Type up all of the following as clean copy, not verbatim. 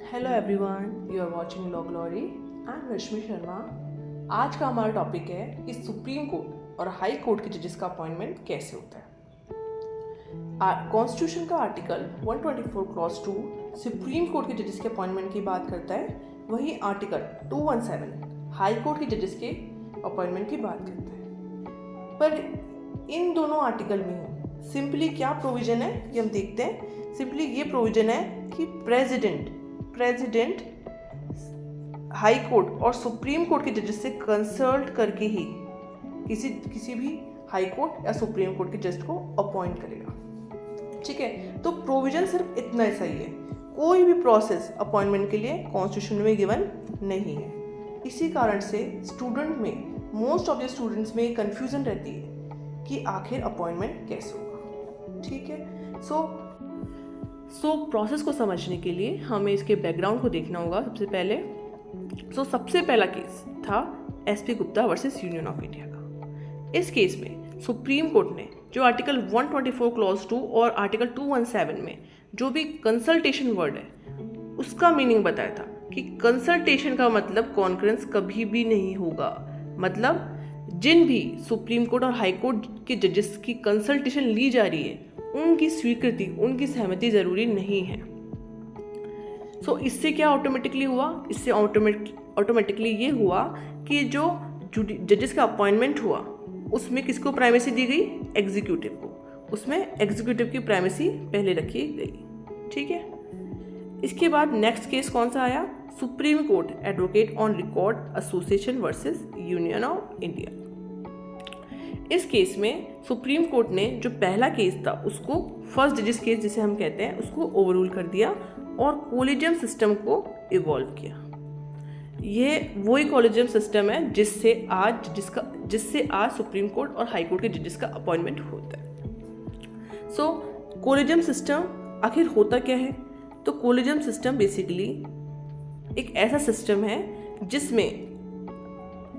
Hello everyone, you are watching law glory. I am Rashmi Sharma. आज का हमारा टॉपिक है कि सुप्रीम कोर्ट और हाई कोर्ट के जजेस का अपॉइंटमेंट कैसे होता है। कॉन्स्टिट्यूशन का आर्टिकल 124 क्लॉज 2 सुप्रीम कोर्ट के जजेस के अपॉइंटमेंट की बात करता है, वही आर्टिकल 217 हाई कोर्ट के जजेस के अपॉइंटमेंट की बात करता है। पर इन दोनों आर्टिकल में सिंपली क्या प्रोविजन है ये हम देखते हैं। सिंपली ये प्रोविजन है कि प्रेसिडेंट हाई कोर्ट और सुप्रीम कोर्ट के जजेस से कंसल्ट करके ही किसी भी हाई कोर्ट या सुप्रीम कोर्ट के जज को अपॉइंट करेगा। ठीक है, तो प्रोविजन सिर्फ इतना ऐसा ही है। कोई भी प्रोसेस अपॉइंटमेंट के लिए कॉन्स्टिट्यूशन में गिवन नहीं है। इसी कारण से मोस्ट ऑफ द स्टूडेंट्स में कन्फ्यूजन रहती है कि आखिर अपॉइंटमेंट कैसे होगा। ठीक है, सो प्रोसेस को समझने के लिए हमें इसके बैकग्राउंड को देखना होगा। सबसे पहला केस था SP Gupta versus union of India का। इस केस में सुप्रीम कोर्ट ने जो आर्टिकल 124 क्लॉज 2 और आर्टिकल 217 में जो भी कंसल्टेशन वर्ड है उसका मीनिंग बताया था कि कंसल्टेशन का मतलब कॉन्करेंस कभी भी नहीं होगा। मतलब जिन भी सुप्रीम कोर्ट और हाई कोर्ट के जजेस की कंसल्टेशन ली जा रही है उनकी स्वीकृति, उनकी सहमति ज़रूरी नहीं है। इससे क्या ऑटोमेटिकली हुआ? इससे ऑटोमेटिकली ये हुआ कि जो जजेस का अपॉइंटमेंट हुआ उसमें किसको प्राइमेसी दी गई? एग्जीक्यूटिव को। उसमें एग्जीक्यूटिव की प्राइमेसी पहले रखी गई। ठीक है, इसके बाद नेक्स्ट केस कौन सा आया? Supreme court advocate on record association versus union of India. इस केस में सुप्रीम कोर्ट ने जो पहला केस था उसको फर्स्ट जजेस केस जिसे हम कहते हैं उसको ओवररूल कर दिया और कोलिजियम सिस्टम को इवॉल्व किया। ये वही कोलिजियम सिस्टम है जिससे आज सुप्रीम कोर्ट और हाई कोर्ट के जजेस का अपॉइंटमेंट होता है। कोलिजियम सिस्टम आखिर होता क्या है? तो कोलिजियम सिस्टम बेसिकली एक ऐसा सिस्टम है जिसमें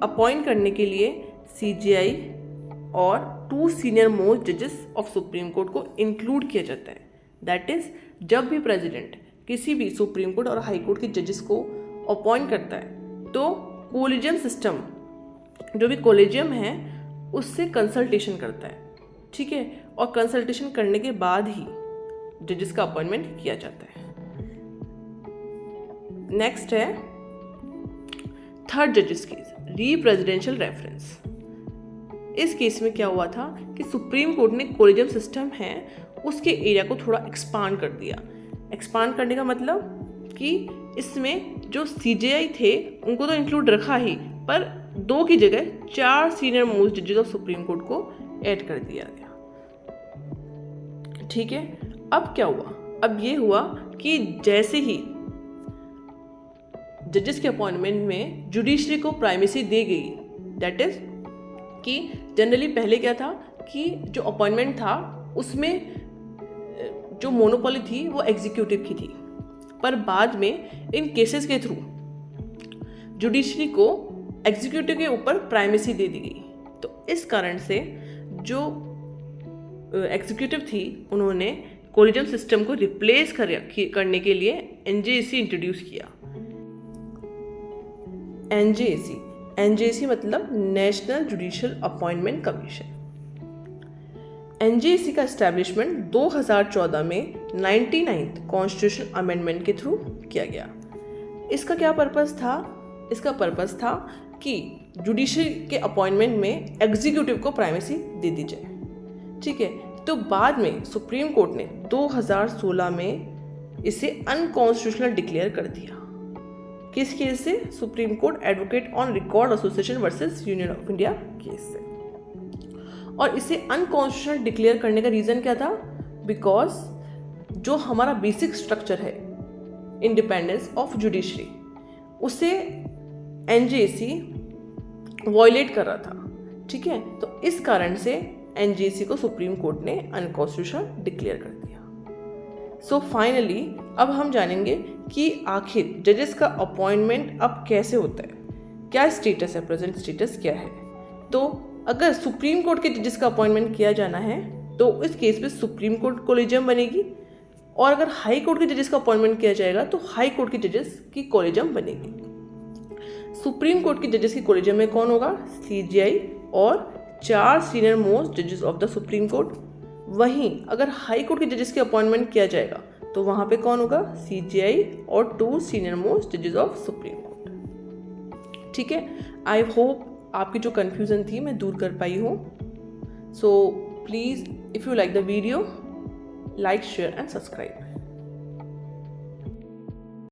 अपॉइंट करने के लिए CJI और 2 सीनियर मोस्ट जजेस ऑफ सुप्रीम कोर्ट को इंक्लूड किया जाता है। दैट इज, जब भी प्रेसिडेंट किसी भी सुप्रीम कोर्ट और हाई कोर्ट के जजेस को अपॉइंट करता है तो कोलिजियम सिस्टम, जो भी कोलिजियम है, उससे कंसल्टेशन करता है। ठीक है, और कंसल्टेशन करने के बाद ही जजेस का अपॉइंटमेंट किया जाता है। नेक्स्ट है थर्ड जजेस केस, री प्रेसिडेंशियल रेफरेंस। इस केस में क्या हुआ था कि सुप्रीम कोर्ट ने कोलिजियम सिस्टम है उसके एरिया को थोड़ा एक्सपांड कर दिया। एक्सपांड करने का मतलब कि इसमें जो CJI थे उनको तो इंक्लूड रखा ही, पर 2 की जगह 4 सीनियर मोस्ट जजेस ऑफ सुप्रीम कोर्ट को ऐड कर दिया गया। ठीक है, अब क्या हुआ? अब ये हुआ कि जैसे ही जजेस के अपॉइंटमेंट में जुडिशरी को प्राइमेसी दे गई, दैट इज कि जनरली पहले क्या था कि जो अपॉइंटमेंट था उसमें जो मोनोपोली थी वो एग्जीक्यूटिव की थी, पर बाद में इन केसेस के थ्रू जुडिशरी को एग्जीक्यूटिव के ऊपर प्राइमेसी दे दी गई। तो इस कारण से जो एग्जीक्यूटिव थी उन्होंने कोलिजियम सिस्टम को रिप्लेस करने के लिए NJAC इंट्रोड्यूस किया। NJAC मतलब national judicial appointment commission. NJAC का एस्टैब्लिशमेंट 2014 में 99th कॉन्स्टिट्यूशन अमेंडमेंट के थ्रू किया गया। इसका क्या पर्पस था? इसका पर्पस था कि जुडिशरी के अपॉइंटमेंट में एग्जीक्यूटिव को प्राइमेसी दे दी जाए। ठीक है, तो बाद में सुप्रीम कोर्ट ने 2016 में इसे अनकॉन्स्टिट्यूशनल डिक्लेयर कर दिया। किस केस से? Supreme court advocate on record association versus union of India case से। और इसे अनकॉन्स्टिट्यूशनल डिक्लेयर करने का रीज़न क्या था? बिकॉज जो हमारा बेसिक स्ट्रक्चर है इंडिपेंडेंस ऑफ जुडिशरी, उसे NJAC वॉयलेट कर रहा था। ठीक है, तो इस कारण से NJAC को सुप्रीम कोर्ट ने अनकॉन्स्टिट्यूशनल डिक्लेयर कर दिया। फाइनली अब हम जानेंगे कि आखिर जजेस का अपॉइंटमेंट अब कैसे होता है, क्या स्टेटस है, प्रेजेंट स्टेटस क्या है। तो अगर सुप्रीम कोर्ट के जजेस का अपॉइंटमेंट किया जाना है तो इस केस में सुप्रीम कोर्ट कोलिजियम बनेगी और अगर हाई कोर्ट के जजेस का अपॉइंटमेंट किया जाएगा तो हाई कोर्ट के जजेस की कॉलेजियम बनेगी। सुप्रीम कोर्ट के जजेस की कॉलेजियम में कौन होगा? CJI और 4 सीनियर मोस्ट जजेस ऑफ द सुप्रीम कोर्ट। वहीं अगर हाई कोर्ट के जजेस की अपॉइंटमेंट किया जाएगा तो वहाँ पे कौन होगा? CJI और 2 सीनियर मोस्ट जजेस ऑफ सुप्रीम कोर्ट। ठीक है, आई होप आपकी जो कन्फ्यूज़न थी मैं दूर कर पाई हूँ। So please if you like the video, like, share and subscribe.